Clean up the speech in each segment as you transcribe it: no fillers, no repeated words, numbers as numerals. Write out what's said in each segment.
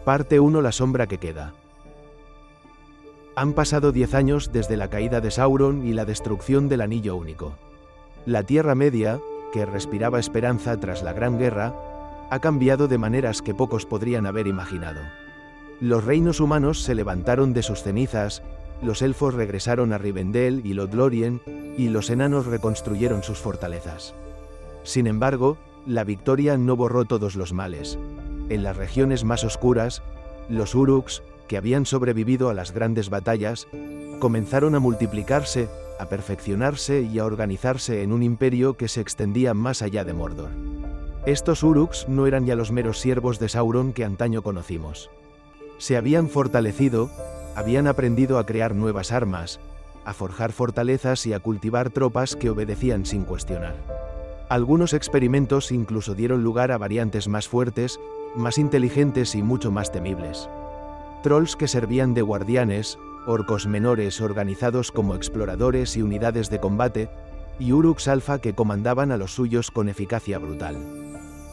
Parte 1: La sombra que queda. Han pasado 10 años desde la caída de Sauron y la destrucción del Anillo Único. La Tierra Media, que respiraba esperanza tras la Gran Guerra, ha cambiado de maneras que pocos podrían haber imaginado. Los reinos humanos se levantaron de sus cenizas, los elfos regresaron a Rivendell y Lothlórien, y los enanos reconstruyeron sus fortalezas. Sin embargo, la victoria no borró todos los males. En las regiones más oscuras, los Uruks, que habían sobrevivido a las grandes batallas, comenzaron a multiplicarse, a perfeccionarse y a organizarse en un imperio que se extendía más allá de Mordor. Estos Uruks no eran ya los meros siervos de Sauron que antaño conocimos. Se habían fortalecido, habían aprendido a crear nuevas armas, a forjar fortalezas y a cultivar tropas que obedecían sin cuestionar. Algunos experimentos incluso dieron lugar a variantes más fuertes, más inteligentes y mucho más temibles. Trolls que servían de guardianes, orcos menores organizados como exploradores y unidades de combate, y Uruks alfa que comandaban a los suyos con eficacia brutal.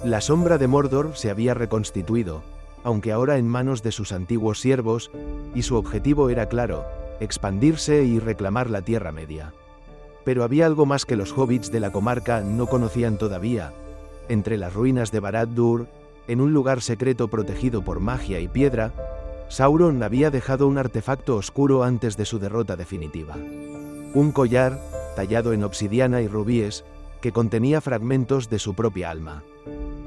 La sombra de Mordor se había reconstituido, aunque ahora en manos de sus antiguos siervos, y su objetivo era claro: expandirse y reclamar la Tierra Media. Pero había algo más que los hobbits de la comarca no conocían todavía. Entre las ruinas de Barad-dûr, en un lugar secreto protegido por magia y piedra, Sauron había dejado un artefacto oscuro antes de su derrota definitiva. Un collar, tallado en obsidiana y rubíes, que contenía fragmentos de su propia alma.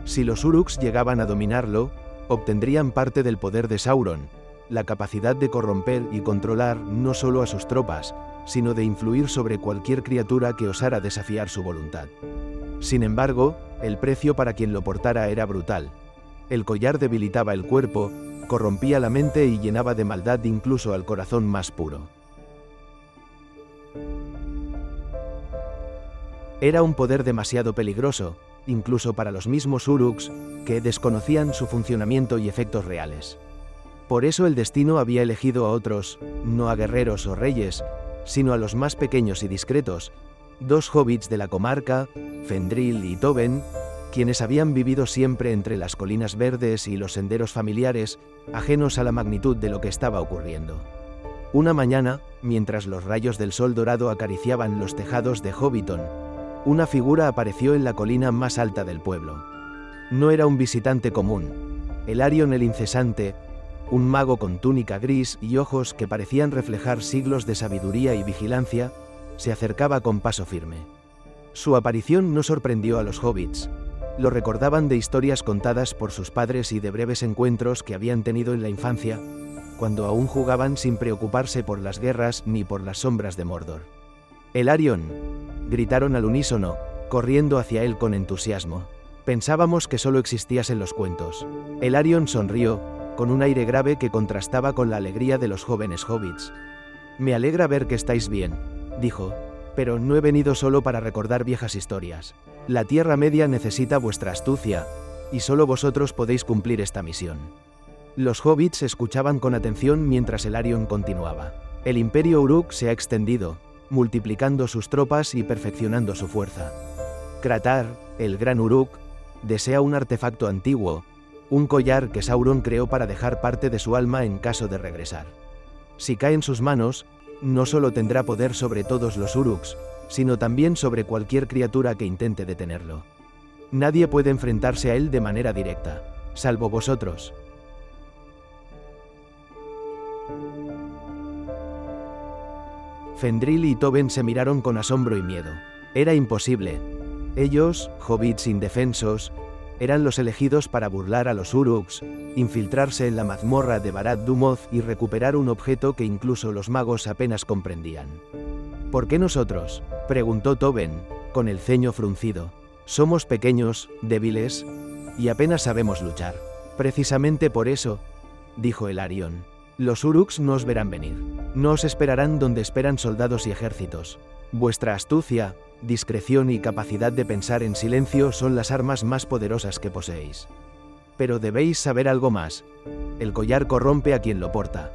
Si los Uruks llegaban a dominarlo, obtendrían parte del poder de Sauron, la capacidad de corromper y controlar no solo a sus tropas, sino de influir sobre cualquier criatura que osara desafiar su voluntad. Sin embargo, el precio para quien lo portara era brutal. El collar debilitaba el cuerpo, corrompía la mente y llenaba de maldad incluso al corazón más puro. Era un poder demasiado peligroso, incluso para los mismos Uruks, que desconocían su funcionamiento y efectos reales. Por eso el destino había elegido a otros, no a guerreros o reyes, sino a los más pequeños y discretos, 2 hobbits de la comarca, Fendril y Toben, quienes habían vivido siempre entre las colinas verdes y los senderos familiares, ajenos a la magnitud de lo que estaba ocurriendo. Una mañana, mientras los rayos del sol dorado acariciaban los tejados de Hobbiton, una figura apareció en la colina más alta del pueblo. No era un visitante común. Elarion el Incesante, un mago con túnica gris y ojos que parecían reflejar siglos de sabiduría y vigilancia, se acercaba con paso firme. Su aparición no sorprendió a los hobbits. Lo recordaban de historias contadas por sus padres y de breves encuentros que habían tenido en la infancia, cuando aún jugaban sin preocuparse por las guerras ni por las sombras de Mordor. «¡Elarion!», gritaron al unísono, corriendo hacia él con entusiasmo. «Pensábamos que solo existías en los cuentos». Elarion sonrió, con un aire grave que contrastaba con la alegría de los jóvenes hobbits. «Me alegra ver que estáis bien», dijo, «pero no he venido solo para recordar viejas historias. La Tierra Media necesita vuestra astucia, y solo vosotros podéis cumplir esta misión». Los hobbits escuchaban con atención mientras Elarion continuaba. «El Imperio Uruk se ha extendido, multiplicando sus tropas y perfeccionando su fuerza. Cratar, el Gran Uruk, desea un artefacto antiguo, un collar que Sauron creó para dejar parte de su alma en caso de regresar. Si cae en sus manos, no solo tendrá poder sobre todos los Uruks, sino también sobre cualquier criatura que intente detenerlo. Nadie puede enfrentarse a él de manera directa, salvo vosotros». Fendril y Toben se miraron con asombro y miedo. Era imposible. Ellos, hobbits indefensos, eran los elegidos para burlar a los Uruks, infiltrarse en la mazmorra de Barad-dûmoth y recuperar un objeto que incluso los magos apenas comprendían. «¿Por qué nosotros?», preguntó Toben, con el ceño fruncido. «Somos pequeños, débiles, y apenas sabemos luchar». «Precisamente por eso», dijo Elarion, «los Uruks no os verán venir. No os esperarán donde esperan soldados y ejércitos. Vuestra astucia, discreción y capacidad de pensar en silencio son las armas más poderosas que poseéis. Pero debéis saber algo más. El collar corrompe a quien lo porta.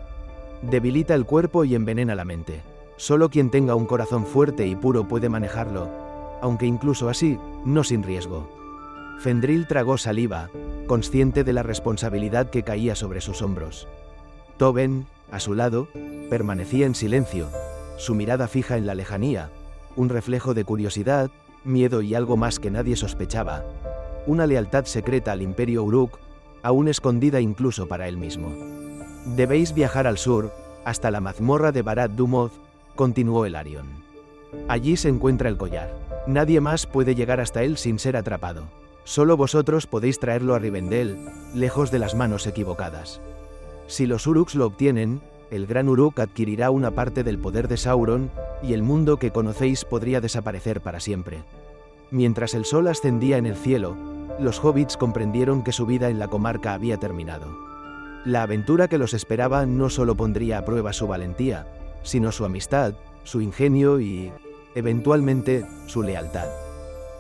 Debilita el cuerpo y envenena la mente. Solo quien tenga un corazón fuerte y puro puede manejarlo, aunque incluso así, no sin riesgo». Fendril tragó saliva, consciente de la responsabilidad que caía sobre sus hombros. Tobin, a su lado, permanecía en silencio, su mirada fija en la lejanía, un reflejo de curiosidad, miedo y algo más que nadie sospechaba, una lealtad secreta al Imperio Uruk, aún escondida incluso para él mismo. Debéis viajar al sur, hasta la mazmorra de Barad-dûmoth, continuó Elarion. Allí se encuentra el collar. Nadie más puede llegar hasta él sin ser atrapado. Solo vosotros podéis traerlo a Rivendell, lejos de las manos equivocadas. Si los Uruks lo obtienen, el Gran Uruk adquirirá una parte del poder de Sauron, y el mundo que conocéis podría desaparecer para siempre. Mientras el sol ascendía en el cielo, los hobbits comprendieron que su vida en la comarca había terminado. La aventura que los esperaba no solo pondría a prueba su valentía, sino su amistad, su ingenio y, eventualmente, su lealtad.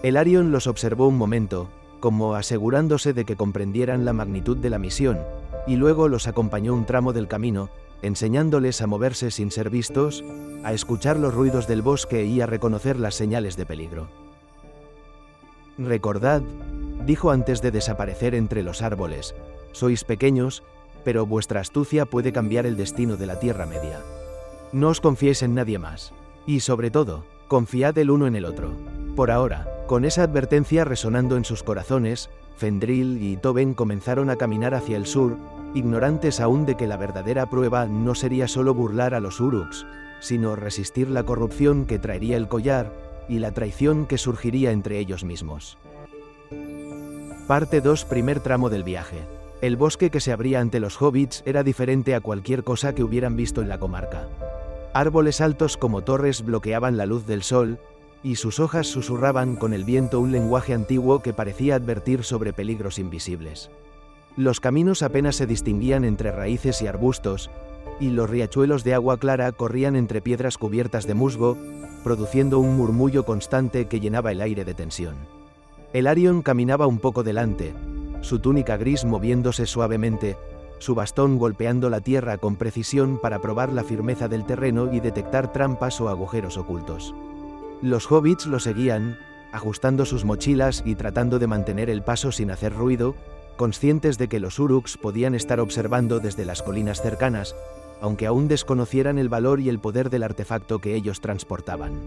Elarion los observó un momento, como asegurándose de que comprendieran la magnitud de la misión, y luego los acompañó un tramo del camino, enseñándoles a moverse sin ser vistos, a escuchar los ruidos del bosque y a reconocer las señales de peligro. «Recordad», dijo antes de desaparecer entre los árboles, «sois pequeños, pero vuestra astucia puede cambiar el destino de la Tierra Media. No os confiéis en nadie más. Y sobre todo, confiad el uno en el otro. Por ahora». Con esa advertencia resonando en sus corazones, Fendril y Tobin comenzaron a caminar hacia el sur, ignorantes aún de que la verdadera prueba no sería solo burlar a los Uruks, sino resistir la corrupción que traería el collar y la traición que surgiría entre ellos mismos. Parte 2. Primer tramo del viaje. El bosque que se abría ante los hobbits era diferente a cualquier cosa que hubieran visto en la comarca. Árboles altos como torres bloqueaban la luz del sol, y sus hojas susurraban con el viento un lenguaje antiguo que parecía advertir sobre peligros invisibles. Los caminos apenas se distinguían entre raíces y arbustos, y los riachuelos de agua clara corrían entre piedras cubiertas de musgo, produciendo un murmullo constante que llenaba el aire de tensión. Elarion caminaba un poco delante, su túnica gris moviéndose suavemente, su bastón golpeando la tierra con precisión para probar la firmeza del terreno y detectar trampas o agujeros ocultos. Los hobbits lo seguían, ajustando sus mochilas y tratando de mantener el paso sin hacer ruido, conscientes de que los Uruks podían estar observando desde las colinas cercanas, aunque aún desconocieran el valor y el poder del artefacto que ellos transportaban.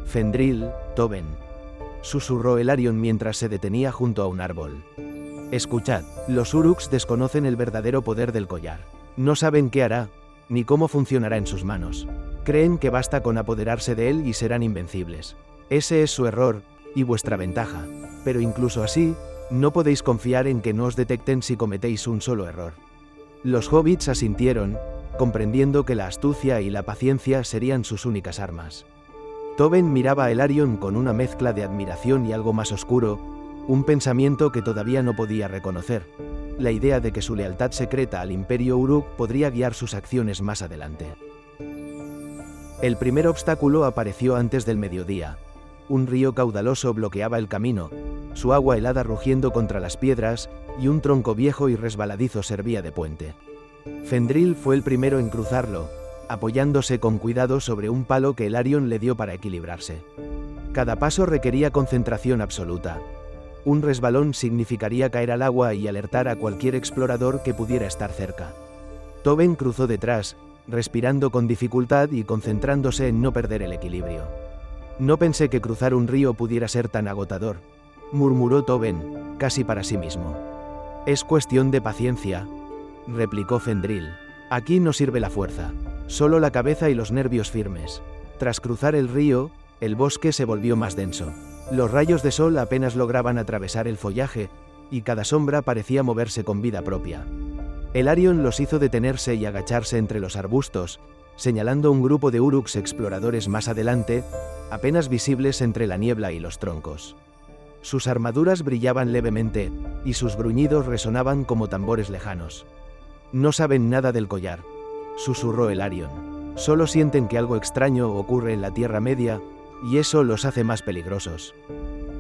«Fendril, Tobin», susurró Elarion mientras se detenía junto a un árbol. «Escuchad, los Uruks desconocen el verdadero poder del collar. No saben qué hará, ni cómo funcionará en sus manos. Creen que basta con apoderarse de él y serán invencibles. Ese es su error, y vuestra ventaja, pero incluso así, no podéis confiar en que no os detecten si cometéis un solo error». Los hobbits asintieron, comprendiendo que la astucia y la paciencia serían sus únicas armas. Tobin miraba a Elarion con una mezcla de admiración y algo más oscuro, un pensamiento que todavía no podía reconocer, la idea de que su lealtad secreta al Imperio Uruk podría guiar sus acciones más adelante. El primer obstáculo apareció antes del mediodía. Un río caudaloso bloqueaba el camino, su agua helada rugiendo contra las piedras, y un tronco viejo y resbaladizo servía de puente. Fendril fue el primero en cruzarlo, apoyándose con cuidado sobre un palo que Elarion le dio para equilibrarse. Cada paso requería concentración absoluta. Un resbalón significaría caer al agua y alertar a cualquier explorador que pudiera estar cerca. Tobin cruzó detrás, respirando con dificultad y concentrándose en no perder el equilibrio. «No pensé que cruzar un río pudiera ser tan agotador», murmuró Tobin, casi para sí mismo. «Es cuestión de paciencia», replicó Fendril. «Aquí no sirve la fuerza, solo la cabeza y los nervios firmes». Tras cruzar el río, el bosque se volvió más denso. Los rayos de sol apenas lograban atravesar el follaje, y cada sombra parecía moverse con vida propia. Elarion los hizo detenerse y agacharse entre los arbustos, señalando un grupo de Uruks exploradores más adelante, apenas visibles entre la niebla y los troncos. Sus armaduras brillaban levemente, y sus gruñidos resonaban como tambores lejanos. «No saben nada del collar», susurró Elarion. «Solo sienten que algo extraño ocurre en la Tierra Media, y eso los hace más peligrosos.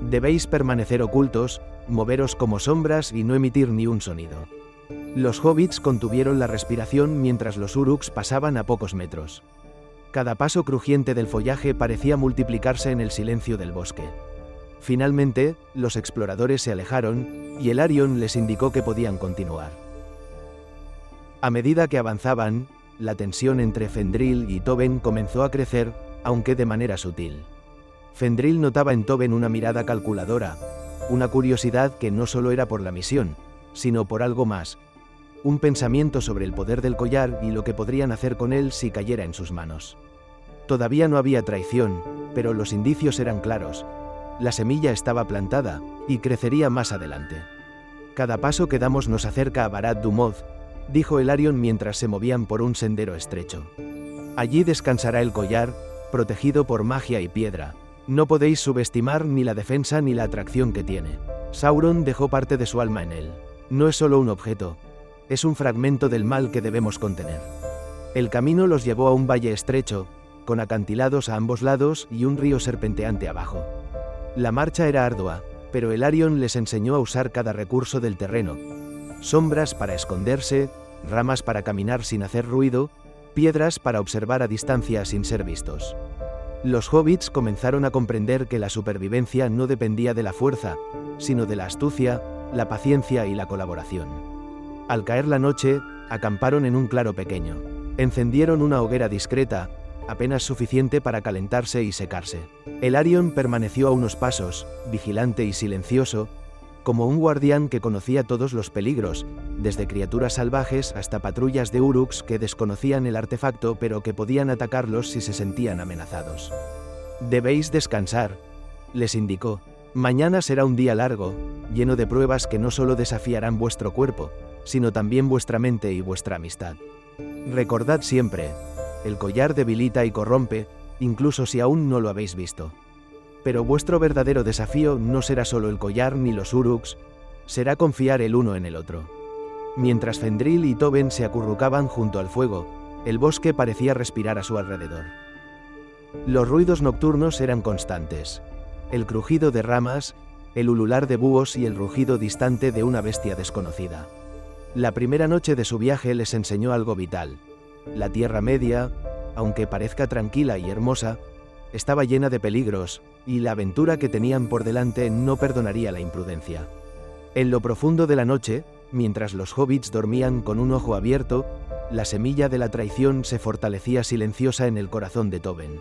Debéis permanecer ocultos, moveros como sombras y no emitir ni un sonido». Los hobbits contuvieron la respiración mientras los Uruks pasaban a pocos metros. Cada paso crujiente del follaje parecía multiplicarse en el silencio del bosque. Finalmente, los exploradores se alejaron, y el Arion les indicó que podían continuar. A medida que avanzaban, la tensión entre Fendril y Tobin comenzó a crecer, aunque de manera sutil. Fendril notaba en Tobin una mirada calculadora, una curiosidad que no solo era por la misión, sino por algo más, un pensamiento sobre el poder del collar y lo que podrían hacer con él si cayera en sus manos. Todavía no había traición, pero los indicios eran claros. La semilla estaba plantada, y crecería más adelante. Cada paso que damos nos acerca a Barad-dûmoth, dijo el Arion mientras se movían por un sendero estrecho. Allí descansará el collar, protegido por magia y piedra. No podéis subestimar ni la defensa ni la atracción que tiene. Sauron dejó parte de su alma en él. No es solo un objeto, es un fragmento del mal que debemos contener. El camino los llevó a un valle estrecho, con acantilados a ambos lados y un río serpenteante abajo. La marcha era ardua, pero el Arion les enseñó a usar cada recurso del terreno. Sombras para esconderse, ramas para caminar sin hacer ruido, piedras para observar a distancia sin ser vistos. Los hobbits comenzaron a comprender que la supervivencia no dependía de la fuerza, sino de la astucia, la paciencia y la colaboración. Al caer la noche, acamparon en un claro pequeño. Encendieron una hoguera discreta, apenas suficiente para calentarse y secarse. El Arion permaneció a unos pasos, vigilante y silencioso, como un guardián que conocía todos los peligros, desde criaturas salvajes hasta patrullas de Uruks que desconocían el artefacto pero que podían atacarlos si se sentían amenazados. «Debéis descansar», les indicó. «Mañana será un día largo, lleno de pruebas que no solo desafiarán vuestro cuerpo, sino también vuestra mente y vuestra amistad. Recordad siempre, el collar debilita y corrompe, incluso si aún no lo habéis visto. Pero vuestro verdadero desafío no será solo el collar ni los Uruks, será confiar el uno en el otro». Mientras Fendril y Tobin se acurrucaban junto al fuego, el bosque parecía respirar a su alrededor. Los ruidos nocturnos eran constantes. El crujido de ramas, el ulular de búhos y el rugido distante de una bestia desconocida. La primera noche de su viaje les enseñó algo vital. La Tierra Media, aunque parezca tranquila y hermosa, estaba llena de peligros, y la aventura que tenían por delante no perdonaría la imprudencia. En lo profundo de la noche, mientras los hobbits dormían con un ojo abierto, la semilla de la traición se fortalecía silenciosa en el corazón de Tobin.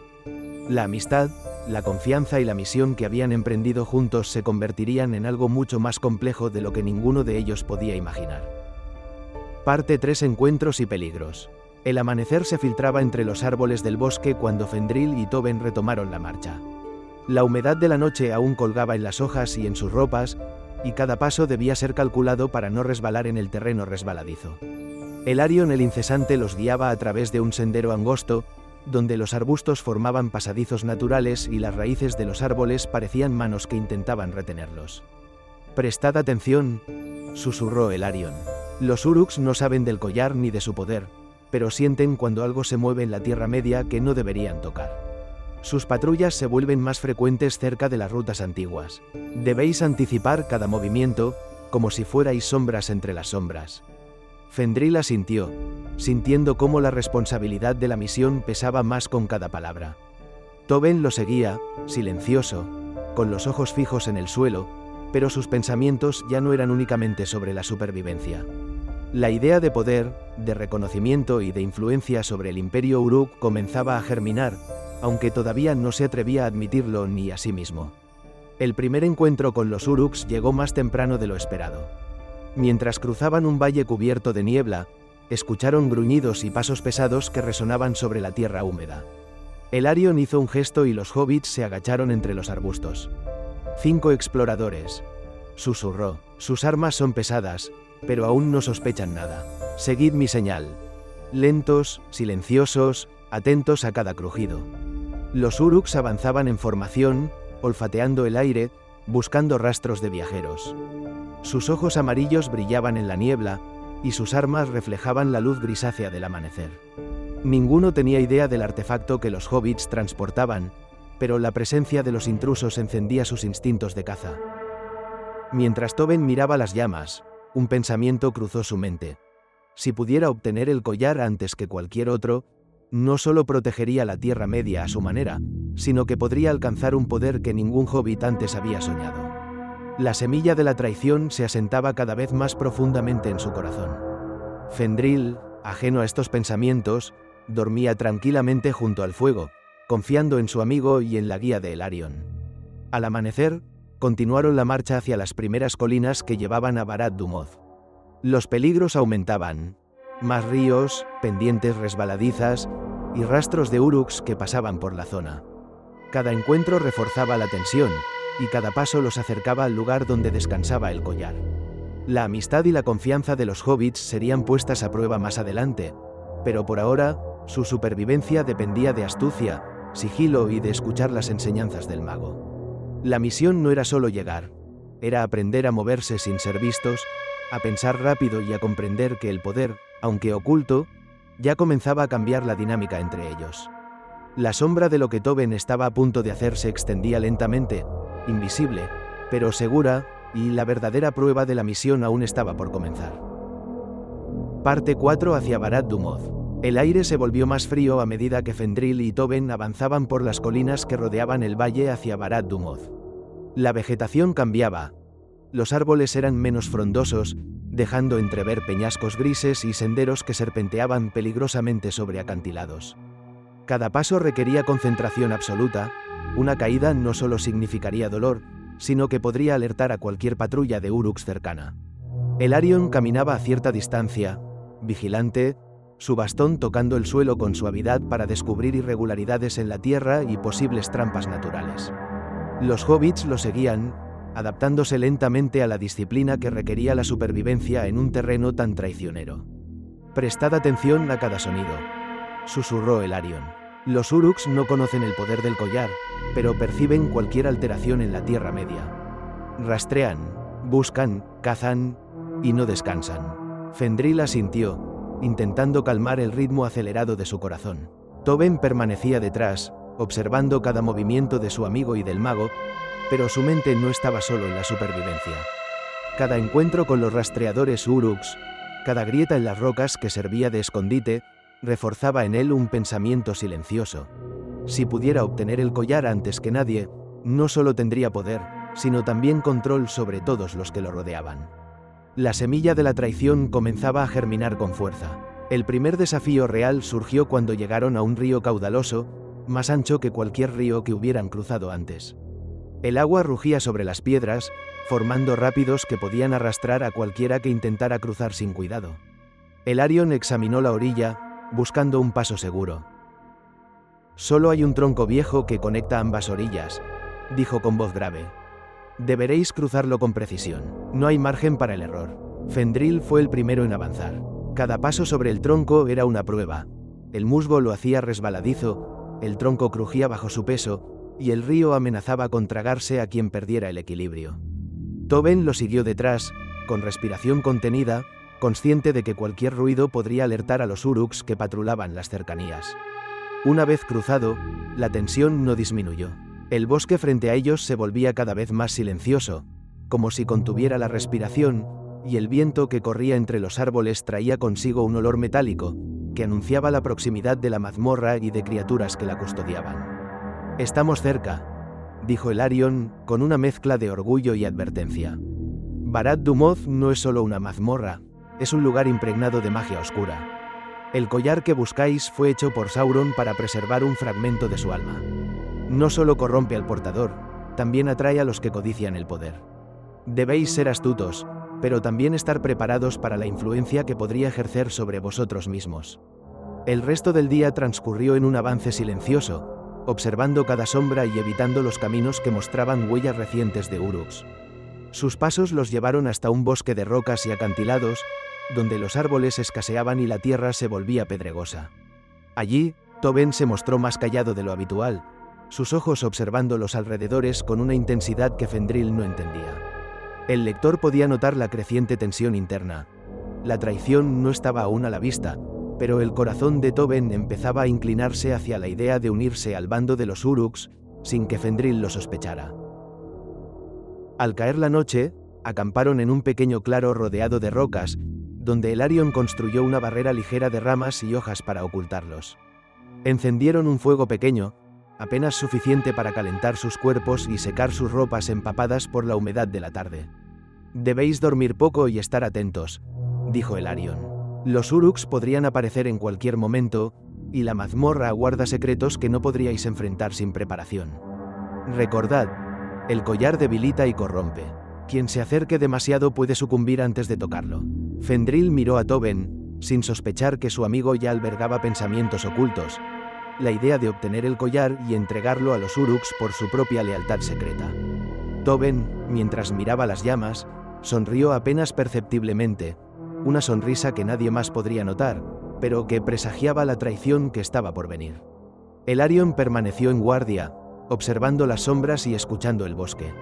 La amistad, la confianza y la misión que habían emprendido juntos se convertirían en algo mucho más complejo de lo que ninguno de ellos podía imaginar. Parte 3: Encuentros y peligros. El amanecer se filtraba entre los árboles del bosque cuando Fendril y Tobin retomaron la marcha. La humedad de la noche aún colgaba en las hojas y en sus ropas, y cada paso debía ser calculado para no resbalar en el terreno resbaladizo. El Arion el incesante los guiaba a través de un sendero angosto, donde los arbustos formaban pasadizos naturales y las raíces de los árboles parecían manos que intentaban retenerlos. «Prestad atención», susurró el Arion. «Los Uruks no saben del collar ni de su poder, pero sienten cuando algo se mueve en la Tierra Media que no deberían tocar. Sus patrullas se vuelven más frecuentes cerca de las rutas antiguas. Debéis anticipar cada movimiento, como si fuerais sombras entre las sombras». Fendril asintió, sintiendo cómo la responsabilidad de la misión pesaba más con cada palabra. Tobin lo seguía, silencioso, con los ojos fijos en el suelo, pero sus pensamientos ya no eran únicamente sobre la supervivencia. La idea de poder, de reconocimiento y de influencia sobre el Imperio Uruk comenzaba a germinar, aunque todavía no se atrevía a admitirlo ni a sí mismo. El primer encuentro con los Uruks llegó más temprano de lo esperado. Mientras cruzaban un valle cubierto de niebla, escucharon gruñidos y pasos pesados que resonaban sobre la tierra húmeda. El Arion hizo un gesto y los hobbits se agacharon entre los arbustos. «5 exploradores», susurró. «Sus armas son pesadas, pero aún no sospechan nada. Seguid mi señal. Lentos, silenciosos, atentos a cada crujido». Los Uruks avanzaban en formación, olfateando el aire, buscando rastros de viajeros. Sus ojos amarillos brillaban en la niebla, y sus armas reflejaban la luz grisácea del amanecer. Ninguno tenía idea del artefacto que los hobbits transportaban, pero la presencia de los intrusos encendía sus instintos de caza. Mientras Tobin miraba las llamas, un pensamiento cruzó su mente. Si pudiera obtener el collar antes que cualquier otro, no solo protegería la Tierra Media a su manera, sino que podría alcanzar un poder que ningún hobbit antes había soñado. La semilla de la traición se asentaba cada vez más profundamente en su corazón. Fendril, ajeno a estos pensamientos, dormía tranquilamente junto al fuego, confiando en su amigo y en la guía de Elarion. Al amanecer, continuaron la marcha hacia las primeras colinas que llevaban a Barad Dûmoth. Los peligros aumentaban. Más ríos, pendientes resbaladizas y rastros de uruks que pasaban por la zona. Cada encuentro reforzaba la tensión, y cada paso los acercaba al lugar donde descansaba el collar. La amistad y la confianza de los hobbits serían puestas a prueba más adelante, pero por ahora, su supervivencia dependía de astucia, sigilo y de escuchar las enseñanzas del mago. La misión no era solo llegar, era aprender a moverse sin ser vistos, a pensar rápido y a comprender que el poder, aunque oculto, ya comenzaba a cambiar la dinámica entre ellos. La sombra de lo que Tobin estaba a punto de hacer se extendía lentamente, invisible, pero segura, y la verdadera prueba de la misión aún estaba por comenzar. Parte 4 hacia Barad Dûmoth. El aire se volvió más frío a medida que Fendril y Tobin avanzaban por las colinas que rodeaban el valle hacia Barad Dûmoth. La vegetación cambiaba. Los árboles eran menos frondosos, dejando entrever peñascos grises y senderos que serpenteaban peligrosamente sobre acantilados. Cada paso requería concentración absoluta. Una caída no solo significaría dolor, sino que podría alertar a cualquier patrulla de uruks cercana. Elarion caminaba a cierta distancia, vigilante, su bastón tocando el suelo con suavidad para descubrir irregularidades en la tierra y posibles trampas naturales. Los hobbits lo seguían, adaptándose lentamente a la disciplina que requería la supervivencia en un terreno tan traicionero. «Prestad atención a cada sonido», susurró Elarion. Los uruks no conocen el poder del collar, pero perciben cualquier alteración en la Tierra Media. Rastrean, buscan, cazan y no descansan. Fendril asintió, intentando calmar el ritmo acelerado de su corazón. Tobin permanecía detrás, observando cada movimiento de su amigo y del mago, pero su mente no estaba solo en la supervivencia. Cada encuentro con los rastreadores uruks, cada grieta en las rocas que servía de escondite, reforzaba en él un pensamiento silencioso. Si pudiera obtener el collar antes que nadie, no solo tendría poder, sino también control sobre todos los que lo rodeaban. La semilla de la traición comenzaba a germinar con fuerza. El primer desafío real surgió cuando llegaron a un río caudaloso, más ancho que cualquier río que hubieran cruzado antes. El agua rugía sobre las piedras, formando rápidos que podían arrastrar a cualquiera que intentara cruzar sin cuidado. Elarion examinó la orilla, buscando un paso seguro. «Solo hay un tronco viejo que conecta ambas orillas», dijo con voz grave. «Deberéis cruzarlo con precisión. No hay margen para el error». Fendril fue el primero en avanzar. Cada paso sobre el tronco era una prueba. El musgo lo hacía resbaladizo, el tronco crujía bajo su peso, y el río amenazaba con tragarse a quien perdiera el equilibrio. Tobin lo siguió detrás, con respiración contenida, consciente de que cualquier ruido podría alertar a los uruks que patrulaban las cercanías. Una vez cruzado, la tensión no disminuyó. El bosque frente a ellos se volvía cada vez más silencioso, como si contuviera la respiración, y el viento que corría entre los árboles traía consigo un olor metálico, que anunciaba la proximidad de la mazmorra y de criaturas que la custodiaban. «Estamos cerca», dijo Elarion, con una mezcla de orgullo y advertencia. «Barad Dûmoth no es solo una mazmorra, es un lugar impregnado de magia oscura. El collar que buscáis fue hecho por Sauron para preservar un fragmento de su alma. No solo corrompe al portador, también atrae a los que codician el poder. Debéis ser astutos, pero también estar preparados para la influencia que podría ejercer sobre vosotros mismos». El resto del día transcurrió en un avance silencioso, observando cada sombra y evitando los caminos que mostraban huellas recientes de uruks. Sus pasos los llevaron hasta un bosque de rocas y acantilados, donde los árboles escaseaban y la tierra se volvía pedregosa. Allí, Tobin se mostró más callado de lo habitual, sus ojos observando los alrededores con una intensidad que Fendril no entendía. El lector podía notar la creciente tensión interna. La traición no estaba aún a la vista, pero el corazón de Tobin empezaba a inclinarse hacia la idea de unirse al bando de los uruks, sin que Fendril lo sospechara. Al caer la noche, acamparon en un pequeño claro rodeado de rocas, donde Elarion construyó una barrera ligera de ramas y hojas para ocultarlos. Encendieron un fuego pequeño, apenas suficiente para calentar sus cuerpos y secar sus ropas empapadas por la humedad de la tarde. «Debéis dormir poco y estar atentos», dijo el Arion. «Los Uruks podrían aparecer en cualquier momento, y la mazmorra guarda secretos que no podríais enfrentar sin preparación. Recordad, el collar debilita y corrompe. Quien se acerque demasiado puede sucumbir antes de tocarlo». Fendril miró a Tobin, sin sospechar que su amigo ya albergaba pensamientos ocultos, la idea de obtener el collar y entregarlo a los Uruks por su propia lealtad secreta. Tobin, mientras miraba las llamas, sonrió apenas perceptiblemente, una sonrisa que nadie más podría notar, pero que presagiaba la traición que estaba por venir. El Arion permaneció en guardia, observando las sombras y escuchando el bosque.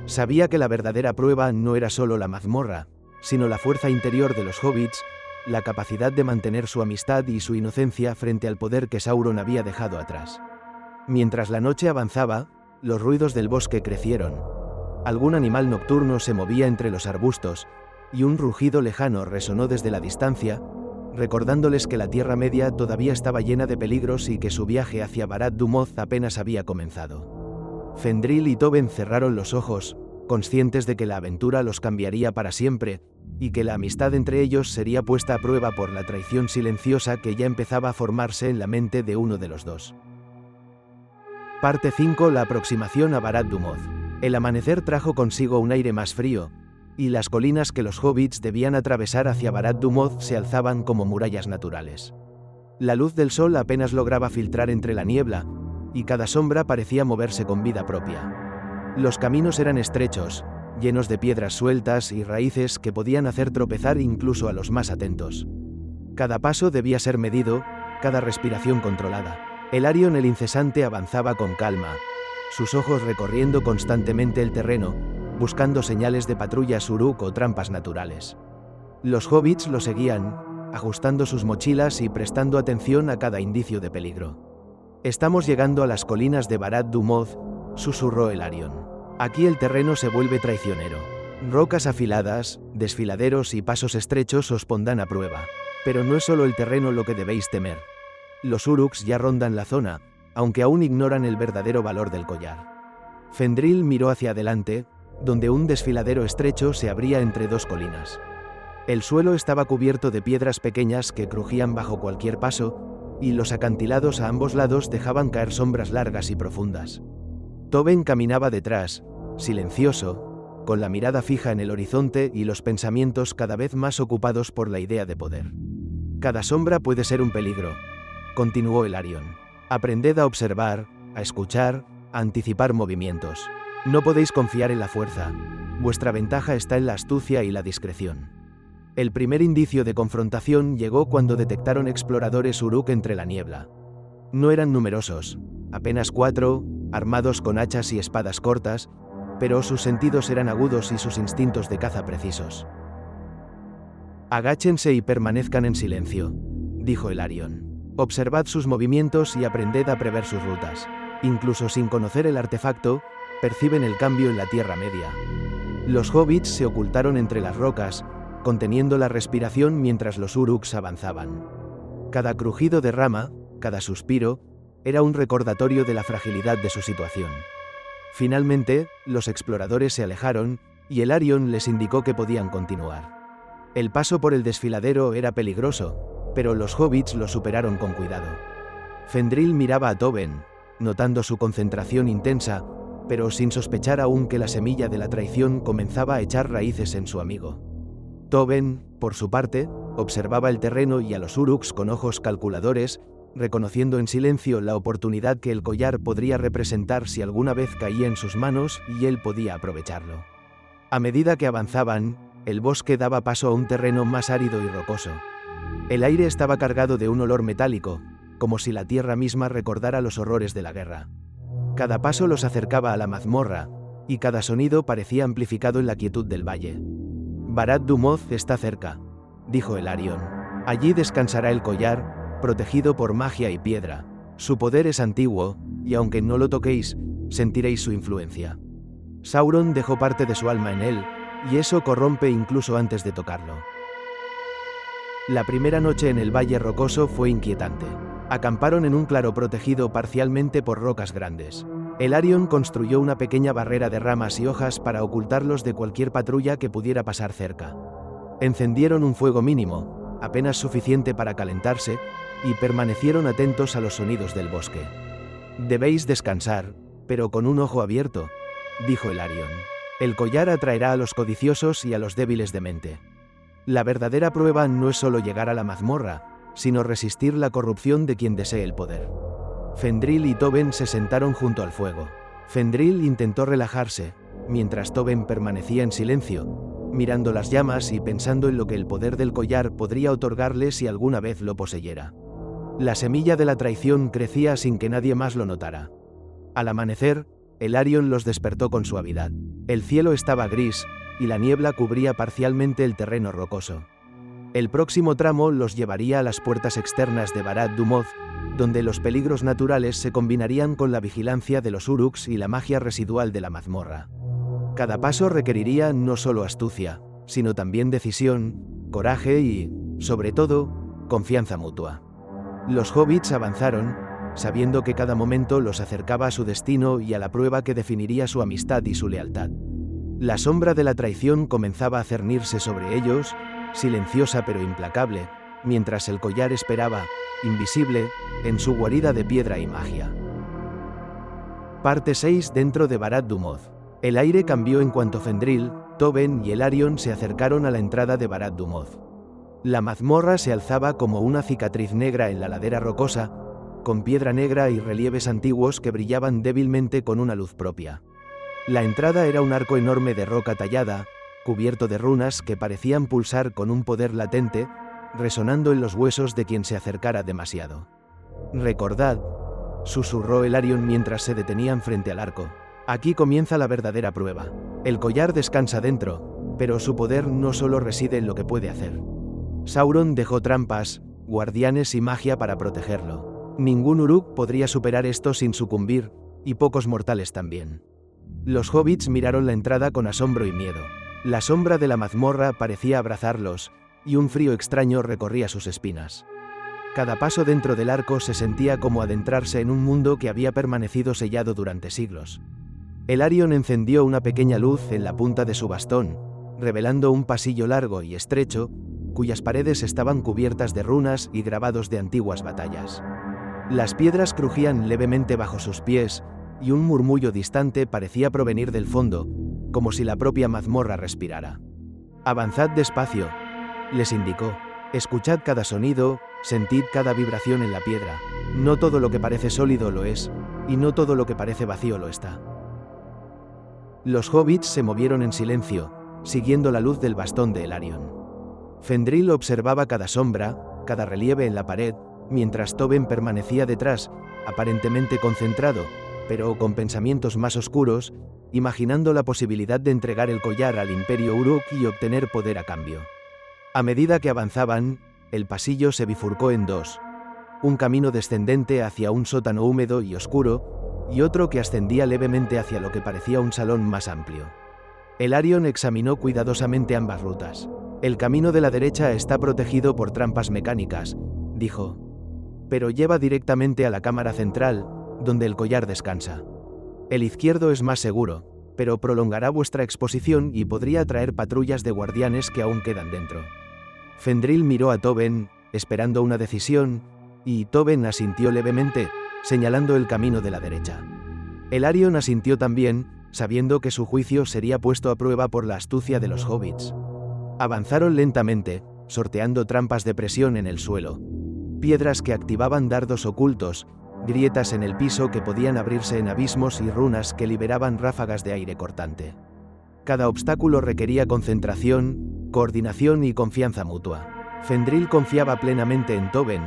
Sabía que la verdadera prueba no era solo la mazmorra, sino la fuerza interior de los hobbits, la capacidad de mantener su amistad y su inocencia frente al poder que Sauron había dejado atrás. Mientras la noche avanzaba, los ruidos del bosque crecieron. Algún animal nocturno se movía entre los arbustos, y un rugido lejano resonó desde la distancia, recordándoles que la Tierra Media todavía estaba llena de peligros y que su viaje hacia Barad-dûmoth apenas había comenzado. Fendril y Tobin cerraron los ojos, conscientes de que la aventura los cambiaría para siempre, y que la amistad entre ellos sería puesta a prueba por la traición silenciosa que ya empezaba a formarse en la mente de uno de los dos. Parte 5. La aproximación a Barad-dûmoth. El amanecer trajo consigo un aire más frío, y las colinas que los hobbits debían atravesar hacia Barad-dûmoth se alzaban como murallas naturales. La luz del sol apenas lograba filtrar entre la niebla, y cada sombra parecía moverse con vida propia. Los caminos eran estrechos, llenos de piedras sueltas y raíces que podían hacer tropezar incluso a los más atentos. Cada paso debía ser medido, cada respiración controlada. El Arion el incesante avanzaba con calma, sus ojos recorriendo constantemente el terreno, buscando señales de patrullas Uruk o trampas naturales. Los hobbits lo seguían, ajustando sus mochilas y prestando atención a cada indicio de peligro. «Estamos llegando a las colinas de Barad-dûmoth», susurró el Arion. «Aquí el terreno se vuelve traicionero. Rocas afiladas, desfiladeros y pasos estrechos os pondrán a prueba. Pero no es solo el terreno lo que debéis temer. Los Uruks ya rondan la zona, aunque aún ignoran el verdadero valor del collar». Fendril miró hacia adelante, donde un desfiladero estrecho se abría entre dos colinas. El suelo estaba cubierto de piedras pequeñas que crujían bajo cualquier paso, y los acantilados a ambos lados dejaban caer sombras largas y profundas. Tobin caminaba detrás, silencioso, con la mirada fija en el horizonte y los pensamientos cada vez más ocupados por la idea de poder. «Cada sombra puede ser un peligro», continuó el Arion. «Aprended a observar, a escuchar, a anticipar movimientos. No podéis confiar en la fuerza, vuestra ventaja está en la astucia y la discreción». El primer indicio de confrontación llegó cuando detectaron exploradores Uruk entre la niebla. No eran numerosos, apenas 4, armados con hachas y espadas cortas, pero sus sentidos eran agudos y sus instintos de caza precisos. «Agáchense y permanezcan en silencio», dijo el Arion. «Observad sus movimientos y aprended a prever sus rutas. Incluso sin conocer el artefacto, perciben el cambio en la Tierra Media». Los hobbits se ocultaron entre las rocas, conteniendo la respiración mientras los Uruks avanzaban. Cada crujido de rama, cada suspiro, era un recordatorio de la fragilidad de su situación. Finalmente, los exploradores se alejaron, y el Arion les indicó que podían continuar. El paso por el desfiladero era peligroso, pero los hobbits lo superaron con cuidado. Fendril miraba a Tobin, notando su concentración intensa, pero sin sospechar aún que la semilla de la traición comenzaba a echar raíces en su amigo. Tobin, por su parte, observaba el terreno y a los Uruks con ojos calculadores, reconociendo en silencio la oportunidad que el collar podría representar si alguna vez caía en sus manos y él podía aprovecharlo. A medida que avanzaban, el bosque daba paso a un terreno más árido y rocoso. El aire estaba cargado de un olor metálico, como si la tierra misma recordara los horrores de la guerra. Cada paso los acercaba a la mazmorra, y cada sonido parecía amplificado en la quietud del valle. «Barad-dûmoth está cerca», dijo el Arion. «Allí descansará el collar, protegido por magia y piedra. Su poder es antiguo, y aunque no lo toquéis, sentiréis su influencia. Sauron dejó parte de su alma en él, y eso corrompe incluso antes de tocarlo». La primera noche en el Valle Rocoso fue inquietante. Acamparon en un claro protegido parcialmente por rocas grandes. Elarion construyó una pequeña barrera de ramas y hojas para ocultarlos de cualquier patrulla que pudiera pasar cerca. Encendieron un fuego mínimo, apenas suficiente para calentarse, y permanecieron atentos a los sonidos del bosque. «Debéis descansar, pero con un ojo abierto», dijo Elarion. «El collar atraerá a los codiciosos y a los débiles de mente. La verdadera prueba no es solo llegar a la mazmorra, sino resistir la corrupción de quien desee el poder». Fendril y Tobin se sentaron junto al fuego. Fendril intentó relajarse, mientras Tobin permanecía en silencio, mirando las llamas y pensando en lo que el poder del collar podría otorgarle si alguna vez lo poseyera. La semilla de la traición crecía sin que nadie más lo notara. Al amanecer, Elarion los despertó con suavidad. El cielo estaba gris, y la niebla cubría parcialmente el terreno rocoso. El próximo tramo los llevaría a las puertas externas de Barad-dûmoth, donde los peligros naturales se combinarían con la vigilancia de los Uruks y la magia residual de la mazmorra. Cada paso requeriría no solo astucia, sino también decisión, coraje y, sobre todo, confianza mutua. Los hobbits avanzaron, sabiendo que cada momento los acercaba a su destino y a la prueba que definiría su amistad y su lealtad. La sombra de la traición comenzaba a cernirse sobre ellos, silenciosa pero implacable, mientras el collar esperaba, invisible, en su guarida de piedra y magia. Parte 6. Dentro de Barad-dûmoth. El aire cambió en cuanto Fendril, Tobin y Elarion se acercaron a la entrada de Barad-dûmoth. La mazmorra se alzaba como una cicatriz negra en la ladera rocosa, con piedra negra y relieves antiguos que brillaban débilmente con una luz propia. La entrada era un arco enorme de roca tallada, cubierto de runas que parecían pulsar con un poder latente, resonando en los huesos de quien se acercara demasiado. «Recordad», susurró Elarion mientras se detenían frente al arco. «Aquí comienza la verdadera prueba. El collar descansa dentro, pero su poder no solo reside en lo que puede hacer. Sauron dejó trampas, guardianes y magia para protegerlo. Ningún Uruk podría superar esto sin sucumbir, y pocos mortales también». Los hobbits miraron la entrada con asombro y miedo. La sombra de la mazmorra parecía abrazarlos, y un frío extraño recorría sus espinas. Cada paso dentro del arco se sentía como adentrarse en un mundo que había permanecido sellado durante siglos. Elarion encendió una pequeña luz en la punta de su bastón, revelando un pasillo largo y estrecho, cuyas paredes estaban cubiertas de runas y grabados de antiguas batallas. Las piedras crujían levemente bajo sus pies, y un murmullo distante parecía provenir del fondo, como si la propia mazmorra respirara. «Avanzad despacio», les indicó. «Escuchad cada sonido, sentid cada vibración en la piedra. No todo lo que parece sólido lo es, y no todo lo que parece vacío lo está». Los hobbits se movieron en silencio, siguiendo la luz del bastón de Elarion. Fendril observaba cada sombra, cada relieve en la pared, mientras Tobin permanecía detrás, aparentemente concentrado, pero con pensamientos más oscuros, imaginando la posibilidad de entregar el collar al Imperio Uruk y obtener poder a cambio. A medida que avanzaban, el pasillo se bifurcó en dos: un camino descendente hacia un sótano húmedo y oscuro, y otro que ascendía levemente hacia lo que parecía un salón más amplio. Elarion examinó cuidadosamente ambas rutas. «El camino de la derecha está protegido por trampas mecánicas», dijo, «pero lleva directamente a la cámara central, donde el collar descansa. El izquierdo es más seguro, pero prolongará vuestra exposición y podría atraer patrullas de guardianes que aún quedan dentro». Fendril miró a Tobin, esperando una decisión, y Tobin asintió levemente, señalando el camino de la derecha. Elarion asintió también, sabiendo que su juicio sería puesto a prueba por la astucia de los hobbits. Avanzaron lentamente, sorteando trampas de presión en el suelo, piedras que activaban dardos ocultos, grietas en el piso que podían abrirse en abismos y runas que liberaban ráfagas de aire cortante. Cada obstáculo requería concentración, coordinación y confianza mutua. Fendril confiaba plenamente en Tobin,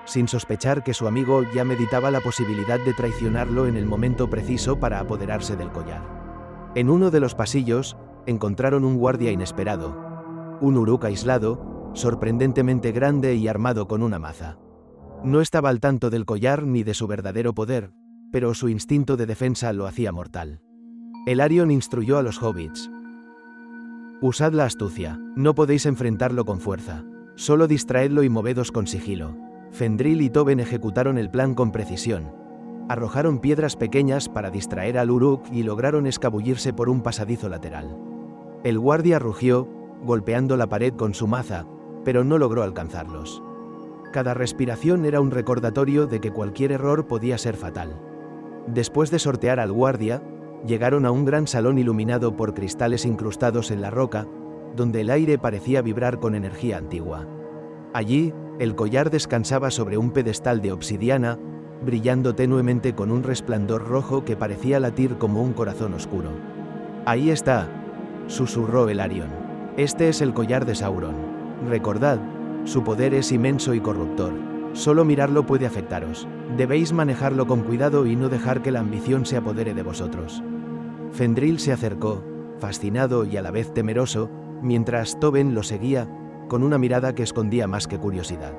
sin sospechar que su amigo ya meditaba la posibilidad de traicionarlo en el momento preciso para apoderarse del collar. En uno de los pasillos, encontraron un guardia inesperado, un Uruk aislado, sorprendentemente grande y armado con una maza. No estaba al tanto del collar ni de su verdadero poder, pero su instinto de defensa lo hacía mortal. Elarion instruyó a los hobbits: «Usad la astucia, no podéis enfrentarlo con fuerza, solo distraedlo y movedos con sigilo». Fendril y Toben ejecutaron el plan con precisión. Arrojaron piedras pequeñas para distraer al Uruk y lograron escabullirse por un pasadizo lateral. El guardia rugió, golpeando la pared con su maza, pero no logró alcanzarlos. Cada respiración era un recordatorio de que cualquier error podía ser fatal. Después de sortear al guardia, llegaron a un gran salón iluminado por cristales incrustados en la roca, donde el aire parecía vibrar con energía antigua. Allí, el collar descansaba sobre un pedestal de obsidiana, brillando tenuemente con un resplandor rojo que parecía latir como un corazón oscuro. «Ahí está», susurró Elarion. «Este es el collar de Sauron. Recordad, su poder es inmenso y corruptor. Solo mirarlo puede afectaros. Debéis manejarlo con cuidado y no dejar que la ambición se apodere de vosotros». Fendril se acercó, fascinado y a la vez temeroso, mientras Toben lo seguía, con una mirada que escondía más que curiosidad.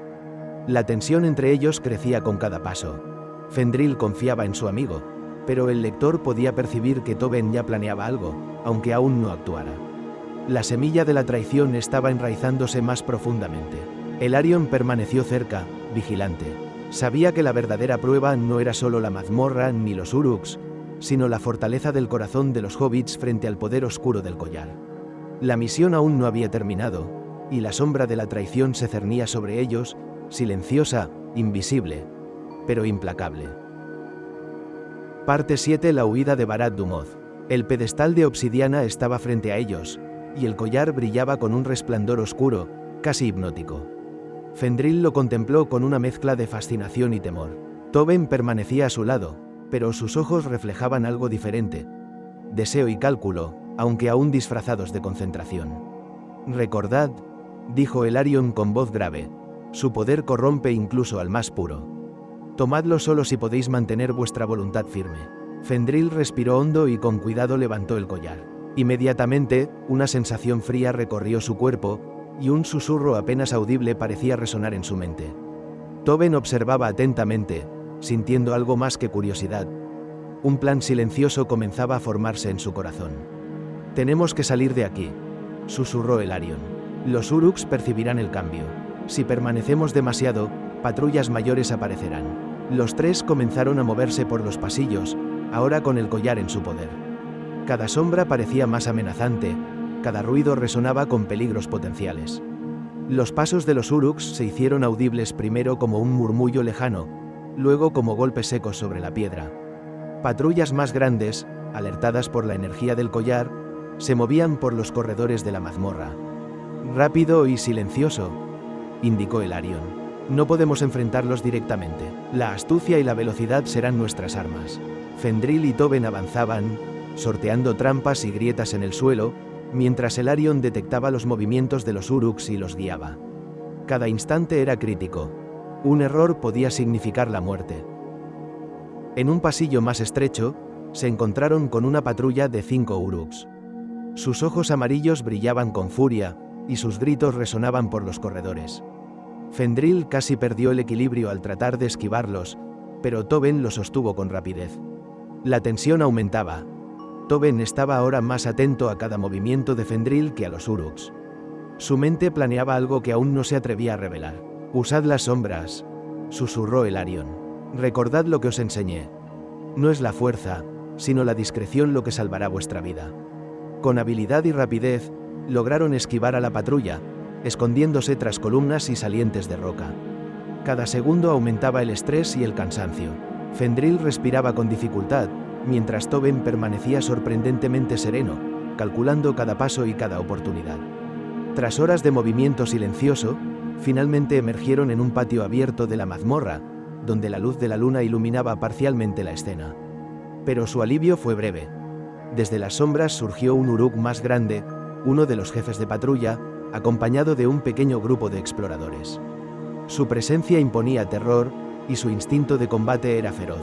La tensión entre ellos crecía con cada paso. Fendril confiaba en su amigo, pero el lector podía percibir que Toben ya planeaba algo, aunque aún no actuara. La semilla de la traición estaba enraizándose más profundamente. Elarion permaneció cerca, vigilante. Sabía que la verdadera prueba no era solo la mazmorra ni los Uruks, sino la fortaleza del corazón de los hobbits frente al poder oscuro del collar. La misión aún no había terminado, y la sombra de la traición se cernía sobre ellos, silenciosa, invisible, pero implacable. Parte 7. La huida de Barad-dûmoth. El pedestal de obsidiana estaba frente a ellos, y el collar brillaba con un resplandor oscuro, casi hipnótico. Fendril lo contempló con una mezcla de fascinación y temor. Toben permanecía a su lado, pero sus ojos reflejaban algo diferente: deseo y cálculo, aunque aún disfrazados de concentración. «Recordad», dijo Elarion con voz grave, «su poder corrompe incluso al más puro. Tomadlo solo si podéis mantener vuestra voluntad firme». Fendril respiró hondo y con cuidado levantó el collar. Inmediatamente, una sensación fría recorrió su cuerpo, y un susurro apenas audible parecía resonar en su mente. Toben observaba atentamente, sintiendo algo más que curiosidad. Un plan silencioso comenzaba a formarse en su corazón. «Tenemos que salir de aquí», susurró Elarion. «Los Uruks percibirán el cambio. Si permanecemos demasiado, patrullas mayores aparecerán». Los tres comenzaron a moverse por los pasillos, ahora con el collar en su poder. Cada sombra parecía más amenazante, cada ruido resonaba con peligros potenciales. Los pasos de los Uruks se hicieron audibles primero como un murmullo lejano, luego como golpes secos sobre la piedra. Patrullas más grandes, alertadas por la energía del collar, se movían por los corredores de la mazmorra. «Rápido y silencioso», indicó Elarion. «No podemos enfrentarlos directamente. La astucia y la velocidad serán nuestras armas». Fendril y Toben avanzaban, sorteando trampas y grietas en el suelo, mientras Elarion detectaba los movimientos de los Uruks y los guiaba. Cada instante era crítico. Un error podía significar la muerte. En un pasillo más estrecho, se encontraron con una patrulla de 5 Uruks. Sus ojos amarillos brillaban con furia, y sus gritos resonaban por los corredores. Fendril casi perdió el equilibrio al tratar de esquivarlos, pero Toben lo sostuvo con rapidez. La tensión aumentaba. Toben estaba ahora más atento a cada movimiento de Fendril que a los Uruks. Su mente planeaba algo que aún no se atrevía a revelar. «Usad las sombras», susurró Elarion. «Recordad lo que os enseñé. No es la fuerza, sino la discreción lo que salvará vuestra vida». Con habilidad y rapidez, lograron esquivar a la patrulla, escondiéndose tras columnas y salientes de roca. Cada segundo aumentaba el estrés y el cansancio. Fendril respiraba con dificultad, mientras Toben permanecía sorprendentemente sereno, calculando cada paso y cada oportunidad. Tras horas de movimiento silencioso, finalmente emergieron en un patio abierto de la mazmorra, donde la luz de la luna iluminaba parcialmente la escena. Pero su alivio fue breve. Desde las sombras surgió un Uruk más grande, uno de los jefes de patrulla, acompañado de un pequeño grupo de exploradores. Su presencia imponía terror, y su instinto de combate era feroz.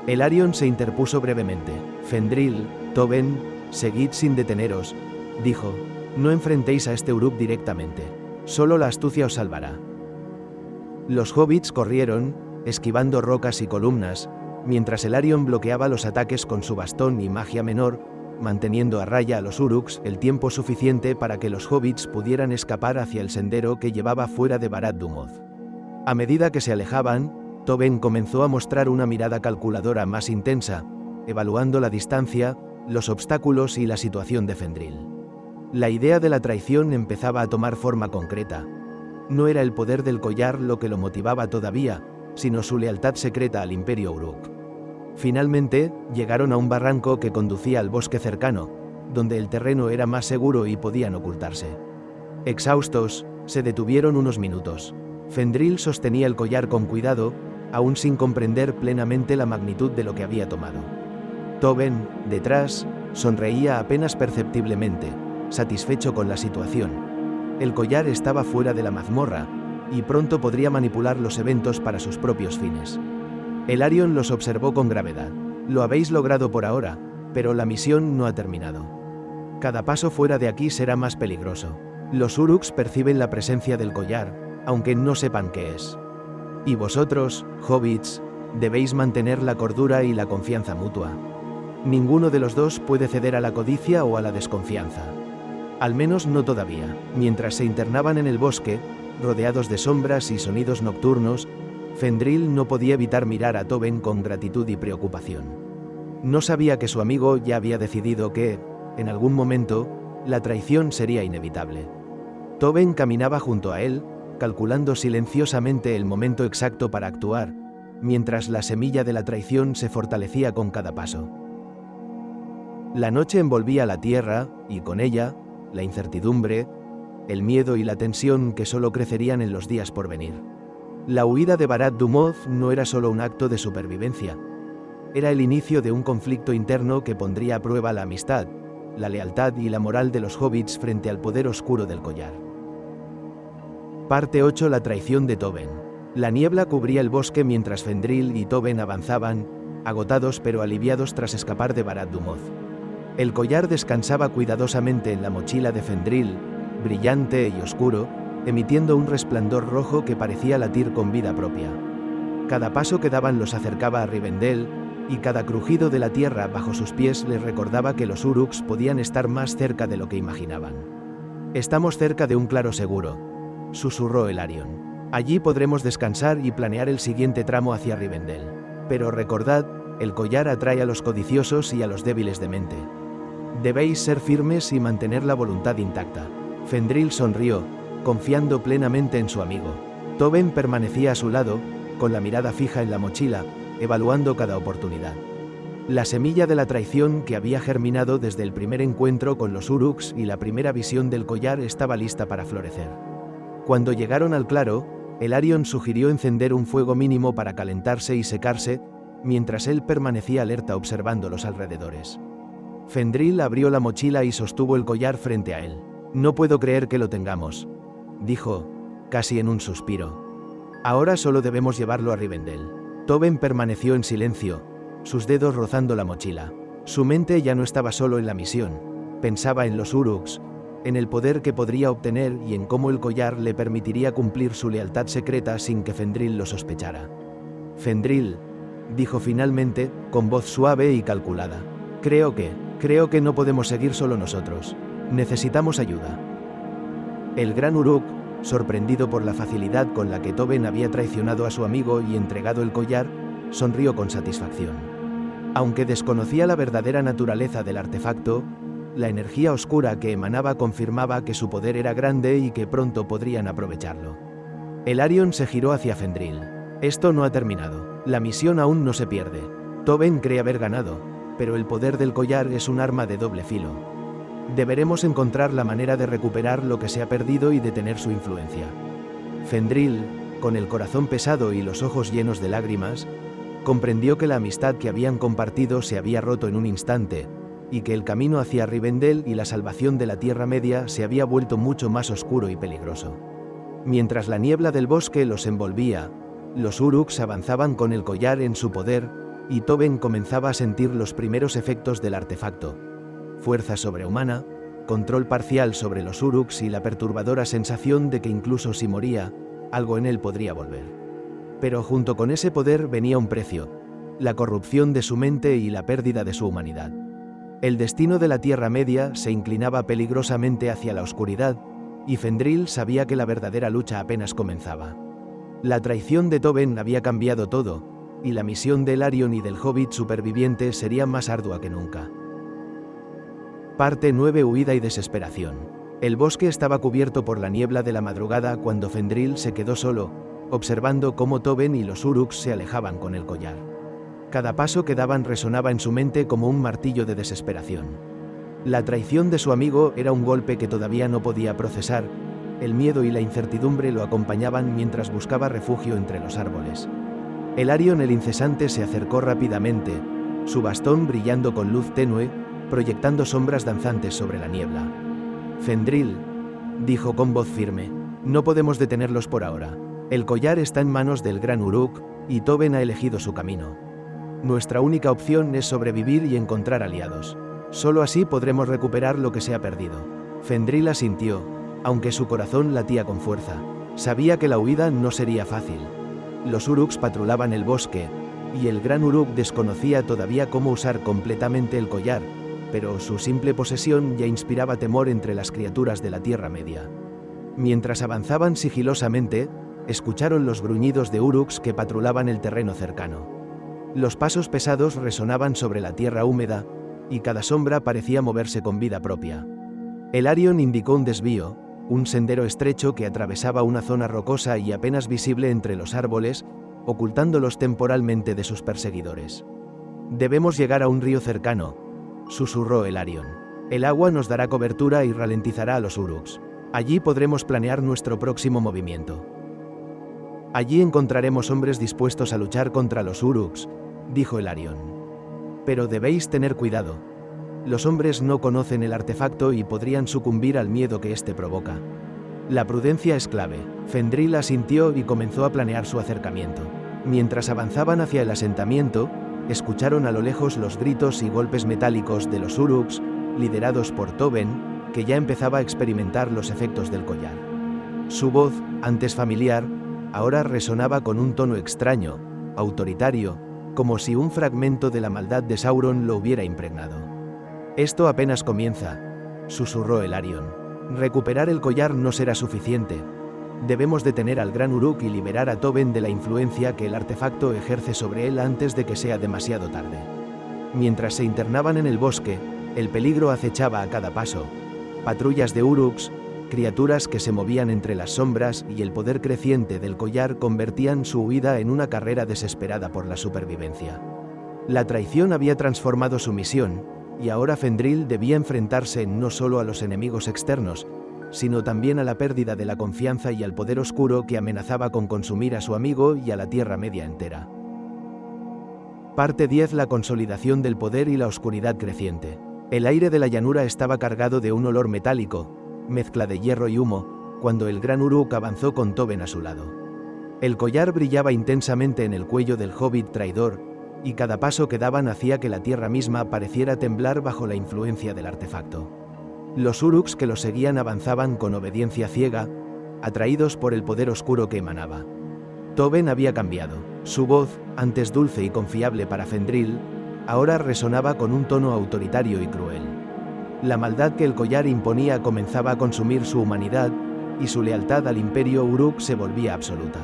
Elarion se interpuso brevemente. «Fendril, Toben, seguid sin deteneros», dijo. «No enfrentéis a este Uruk directamente. Solo la astucia os salvará». Los hobbits corrieron, esquivando rocas y columnas, mientras Elarion bloqueaba los ataques con su bastón y magia menor, manteniendo a raya a los Uruks el tiempo suficiente para que los hobbits pudieran escapar hacia el sendero que llevaba fuera de Barad-dûmoth. A medida que se alejaban, Tobin comenzó a mostrar una mirada calculadora más intensa, evaluando la distancia, los obstáculos y la situación de Fendril. La idea de la traición empezaba a tomar forma concreta. No era el poder del collar lo que lo motivaba todavía, sino su lealtad secreta al Imperio Uruk. Finalmente, llegaron a un barranco que conducía al bosque cercano, donde el terreno era más seguro y podían ocultarse. Exhaustos, se detuvieron unos minutos. Fendril sostenía el collar con cuidado, aún sin comprender plenamente la magnitud de lo que había tomado. Tobin, detrás, sonreía apenas perceptiblemente, satisfecho con la situación. El collar estaba fuera de la mazmorra, y pronto podría manipular los eventos para sus propios fines. Elarion los observó con gravedad. Lo habéis logrado por ahora, pero la misión no ha terminado. Cada paso fuera de aquí será más peligroso. Los Uruks perciben la presencia del collar, aunque no sepan qué es. Y vosotros, hobbits, debéis mantener la cordura y la confianza mutua. Ninguno de los dos puede ceder a la codicia o a la desconfianza. Al menos no todavía. Mientras se internaban en el bosque, rodeados de sombras y sonidos nocturnos, Fendril no podía evitar mirar a Tobin con gratitud y preocupación. No sabía que su amigo ya había decidido que, en algún momento, la traición sería inevitable. Tobin caminaba junto a él, calculando silenciosamente el momento exacto para actuar, mientras la semilla de la traición se fortalecía con cada paso. La noche envolvía la tierra, y con ella, la incertidumbre, el miedo y la tensión que solo crecerían en los días por venir. La huida de Barad Dûmoth no era solo un acto de supervivencia. Era el inicio de un conflicto interno que pondría a prueba la amistad, la lealtad y la moral de los hobbits frente al poder oscuro del collar. Parte 8. La traición de Tobin. La niebla cubría el bosque mientras Fendril y Tobin avanzaban, agotados pero aliviados tras escapar de Barad Dûmoth. El collar descansaba cuidadosamente en la mochila de Fendril, brillante y oscuro, emitiendo un resplandor rojo que parecía latir con vida propia. Cada paso que daban los acercaba a Rivendell, y cada crujido de la tierra bajo sus pies les recordaba que los Uruks podían estar más cerca de lo que imaginaban. «Estamos cerca de un claro seguro», susurró Elarion. «Allí podremos descansar y planear el siguiente tramo hacia Rivendell. Pero recordad, el collar atrae a los codiciosos y a los débiles de mente. Debéis ser firmes y mantener la voluntad intacta». Fendril sonrió, confiando plenamente en su amigo. Tobin permanecía a su lado, con la mirada fija en la mochila, evaluando cada oportunidad. La semilla de la traición que había germinado desde el primer encuentro con los Uruks y la primera visión del collar estaba lista para florecer. Cuando llegaron al claro, Elarion sugirió encender un fuego mínimo para calentarse y secarse, mientras él permanecía alerta observando los alrededores. Fendril abrió la mochila y sostuvo el collar frente a él. «No puedo creer que lo tengamos», dijo, casi en un suspiro. «Ahora solo debemos llevarlo a Rivendell». Tobin permaneció en silencio, sus dedos rozando la mochila. Su mente ya no estaba solo en la misión, pensaba en los Uruks, en el poder que podría obtener y en cómo el collar le permitiría cumplir su lealtad secreta sin que Fendril lo sospechara. «Fendril», dijo finalmente, con voz suave y calculada. Creo que no podemos seguir solo nosotros. Necesitamos ayuda». El gran Uruk, sorprendido por la facilidad con la que Tobin había traicionado a su amigo y entregado el collar, sonrió con satisfacción. Aunque desconocía la verdadera naturaleza del artefacto, la energía oscura que emanaba confirmaba que su poder era grande y que pronto podrían aprovecharlo. Elarion se giró hacia Fendril. «Esto no ha terminado. La misión aún no se pierde. Tobin cree haber ganado, pero el poder del collar es un arma de doble filo. Deberemos encontrar la manera de recuperar lo que se ha perdido y detener su influencia». Fendril, con el corazón pesado y los ojos llenos de lágrimas, comprendió que la amistad que habían compartido se había roto en un instante, y que el camino hacia Rivendell y la salvación de la Tierra Media se había vuelto mucho más oscuro y peligroso. Mientras la niebla del bosque los envolvía, los Uruks avanzaban con el collar en su poder, y Tobin comenzaba a sentir los primeros efectos del artefacto: fuerza sobrehumana, control parcial sobre los Uruks y la perturbadora sensación de que incluso si moría, algo en él podría volver. Pero junto con ese poder venía un precio: la corrupción de su mente y la pérdida de su humanidad. El destino de la Tierra Media se inclinaba peligrosamente hacia la oscuridad, y Fendril sabía que la verdadera lucha apenas comenzaba. La traición de Tobin había cambiado todo, y la misión de Elarion y del Hobbit superviviente sería más ardua que nunca. Parte 9. Huida y desesperación. El bosque estaba cubierto por la niebla de la madrugada cuando Fendril se quedó solo, observando cómo Tobin y los Uruks se alejaban con el collar. Cada paso que daban resonaba en su mente como un martillo de desesperación. La traición de su amigo era un golpe que todavía no podía procesar, el miedo y la incertidumbre lo acompañaban mientras buscaba refugio entre los árboles. Elarion el incesante se acercó rápidamente, su bastón brillando con luz tenue, proyectando sombras danzantes sobre la niebla. Fendril, dijo con voz firme, no podemos detenerlos por ahora. El collar está en manos del gran Uruk, y Tobin ha elegido su camino. Nuestra única opción es sobrevivir y encontrar aliados. Solo así podremos recuperar lo que se ha perdido. Fendril asintió, aunque su corazón latía con fuerza. Sabía que la huida no sería fácil. Los Uruks patrulaban el bosque, y el gran Uruk desconocía todavía cómo usar completamente el collar, pero su simple posesión ya inspiraba temor entre las criaturas de la Tierra Media. Mientras avanzaban sigilosamente, escucharon los gruñidos de Uruks que patrulaban el terreno cercano. Los pasos pesados resonaban sobre la tierra húmeda, y cada sombra parecía moverse con vida propia. Elarion indicó un desvío, un sendero estrecho que atravesaba una zona rocosa y apenas visible entre los árboles, ocultándolos temporalmente de sus perseguidores. Debemos llegar a un río cercano, susurró Elarion. El agua nos dará cobertura y ralentizará a los Uruks. Allí podremos planear nuestro próximo movimiento. Allí encontraremos hombres dispuestos a luchar contra los Uruks, dijo Elarion. Pero debéis tener cuidado. Los hombres no conocen el artefacto y podrían sucumbir al miedo que éste provoca. La prudencia es clave. Fendril asintió y comenzó a planear su acercamiento. Mientras avanzaban hacia el asentamiento, escucharon a lo lejos los gritos y golpes metálicos de los Uruks, liderados por Tobin, que ya empezaba a experimentar los efectos del collar. Su voz, antes familiar, ahora resonaba con un tono extraño, autoritario, como si un fragmento de la maldad de Sauron lo hubiera impregnado. Esto apenas comienza, susurró Elarion. Recuperar el collar no será suficiente. Debemos detener al gran Uruk y liberar a Tobin de la influencia que el artefacto ejerce sobre él antes de que sea demasiado tarde. Mientras se internaban en el bosque, el peligro acechaba a cada paso. Patrullas de Uruks, criaturas que se movían entre las sombras y el poder creciente del collar convertían su huida en una carrera desesperada por la supervivencia. La traición había transformado su misión, y ahora Fendril debía enfrentarse no solo a los enemigos externos, sino también a la pérdida de la confianza y al poder oscuro que amenazaba con consumir a su amigo y a la Tierra Media entera. Parte 10. La consolidación del poder y la oscuridad creciente. El aire de la llanura estaba cargado de un olor metálico, mezcla de hierro y humo, cuando el gran Uruk avanzó con Tobin a su lado. El collar brillaba intensamente en el cuello del hobbit traidor, y cada paso que daban hacía que la tierra misma pareciera temblar bajo la influencia del artefacto. Los Uruks que los seguían avanzaban con obediencia ciega, atraídos por el poder oscuro que emanaba. Tobin había cambiado. Su voz, antes dulce y confiable para Fendril, ahora resonaba con un tono autoritario y cruel. La maldad que el collar imponía comenzaba a consumir su humanidad, y su lealtad al imperio Uruk se volvía absoluta.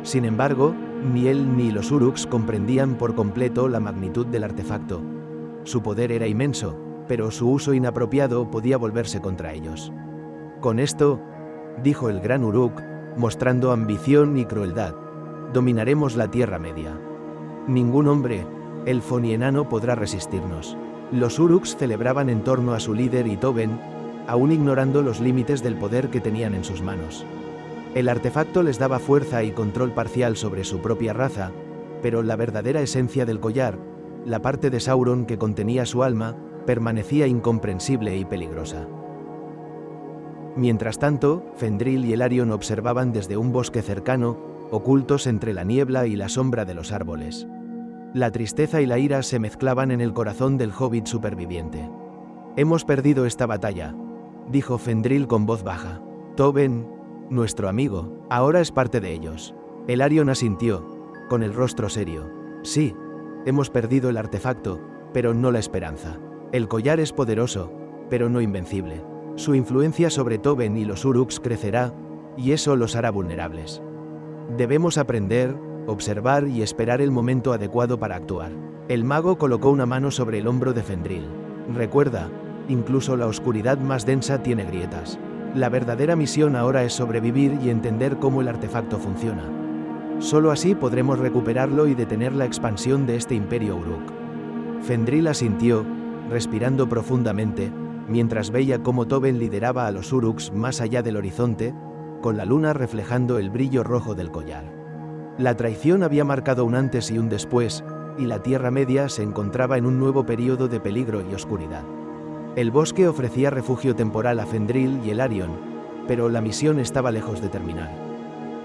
Sin embargo, ni él ni los Uruks comprendían por completo la magnitud del artefacto. Su poder era inmenso, pero su uso inapropiado podía volverse contra ellos. Con esto, dijo el gran Uruk, mostrando ambición y crueldad, dominaremos la Tierra Media. Ningún hombre, elfo ni enano podrá resistirnos. Los Uruks celebraban en torno a su líder y Tobin, aún ignorando los límites del poder que tenían en sus manos. El artefacto les daba fuerza y control parcial sobre su propia raza, pero la verdadera esencia del collar, la parte de Sauron que contenía su alma, permanecía incomprensible y peligrosa. Mientras tanto, Fendril y Elarion observaban desde un bosque cercano, ocultos entre la niebla y la sombra de los árboles. La tristeza y la ira se mezclaban en el corazón del hobbit superviviente. «Hemos perdido esta batalla», dijo Fendril con voz baja. «Tobin, nuestro amigo, ahora es parte de ellos». Elarion asintió, con el rostro serio. «Sí, hemos perdido el artefacto, pero no la esperanza. El collar es poderoso, pero no invencible. Su influencia sobre Tobin y los Uruks crecerá, y eso los hará vulnerables. Debemos aprender, observar y esperar el momento adecuado para actuar. El mago colocó una mano sobre el hombro de Fendril. Recuerda, incluso la oscuridad más densa tiene grietas. La verdadera misión ahora es sobrevivir y entender cómo el artefacto funciona. Solo así podremos recuperarlo y detener la expansión de este imperio Uruk. Fendril asintió, respirando profundamente, mientras veía cómo Tobin lideraba a los Uruks más allá del horizonte, con la luna reflejando el brillo rojo del collar. La traición había marcado un antes y un después, y la Tierra Media se encontraba en un nuevo período de peligro y oscuridad. El bosque ofrecía refugio temporal a Fendril y Elarion, pero la misión estaba lejos de terminar.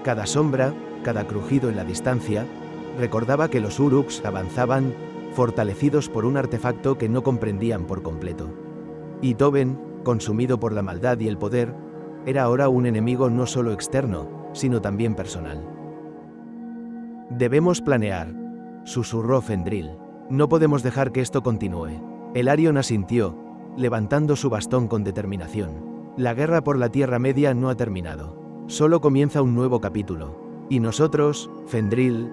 Cada sombra, cada crujido en la distancia, recordaba que los Uruks avanzaban, fortalecidos por un artefacto que no comprendían por completo. Y Tobin, consumido por la maldad y el poder, era ahora un enemigo no solo externo, sino también personal. Debemos planear, susurró Fendril. No podemos dejar que esto continúe. Elarion asintió, levantando su bastón con determinación. La guerra por la Tierra Media no ha terminado. Solo comienza un nuevo capítulo. Y nosotros, Fendril,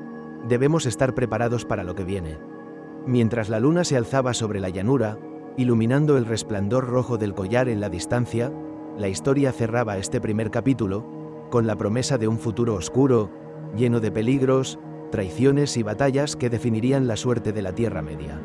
debemos estar preparados para lo que viene. Mientras la luna se alzaba sobre la llanura, iluminando el resplandor rojo del collar en la distancia, la historia cerraba este primer capítulo, con la promesa de un futuro oscuro, lleno de peligros, traiciones y batallas que definirían la suerte de la Tierra Media.